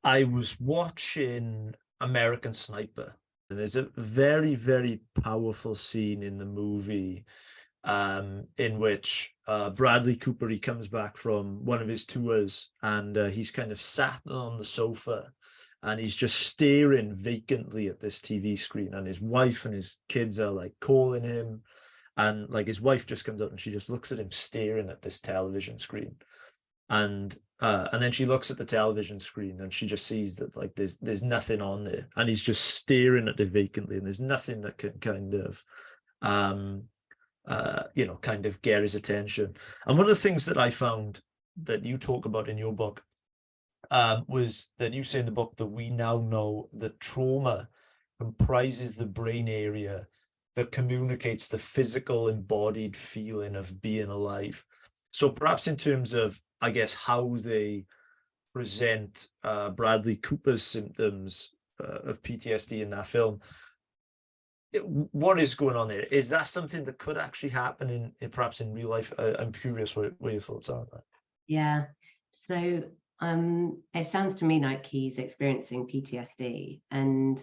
I was watching American Sniper, and there's a very, very powerful scene in the movie in which Bradley Cooper, he comes back from one of his tours, and he's kind of sat on the sofa and he's just staring vacantly at this TV screen, and his wife and his kids are like calling him, and like his wife just comes up and she just looks at him staring at this television screen, and then she looks at the television screen and she just sees that like there's nothing on there, and he's just staring at it vacantly, and there's nothing that can kind of kind of get his attention. And one of the things that I found that you talk about in your book was that you say in the book that we now know that trauma comprises the brain area that communicates the physical embodied feeling of being alive. So perhaps in terms of, I guess, how they present Bradley Cooper's symptoms of PTSD in that film, what is going on there? Is that something that could actually happen in perhaps in real life? I'm curious what your thoughts are on that. Yeah. So it sounds to me like he's experiencing PTSD. And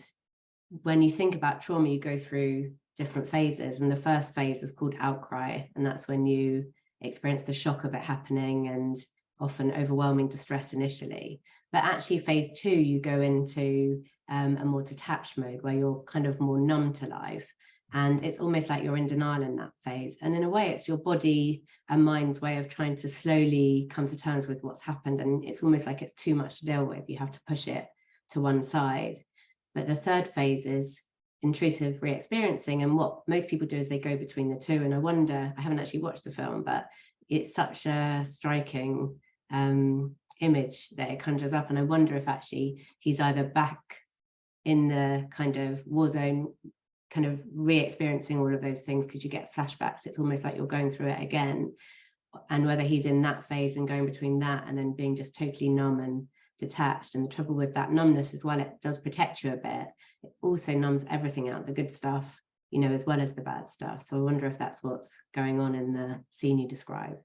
when you think about trauma, you go through different phases. And the first phase is called outcry. And that's when you experience the shock of it happening and often overwhelming distress initially. But actually phase 2, you go into a more detached mode where you're kind of more numb to life. And it's almost like you're in denial in that phase. And in a way, it's your body and mind's way of trying to slowly come to terms with what's happened. And it's almost like it's too much to deal with. You have to push it to one side. But the third phase is intrusive re-experiencing. And what most people do is they go between the two. And I wonder, I haven't actually watched the film, but it's such a striking image that it conjures up. And I wonder if actually he's either back in the kind of war zone, kind of re-experiencing all of those things, because you get flashbacks. It's almost like you're going through it again. And whether he's in that phase and going between that and then being just totally numb and detached. And the trouble with that numbness as well, it does protect you a bit. It also numbs everything out, the good stuff, as well as the bad stuff. So I wonder if that's what's going on in the scene you describe.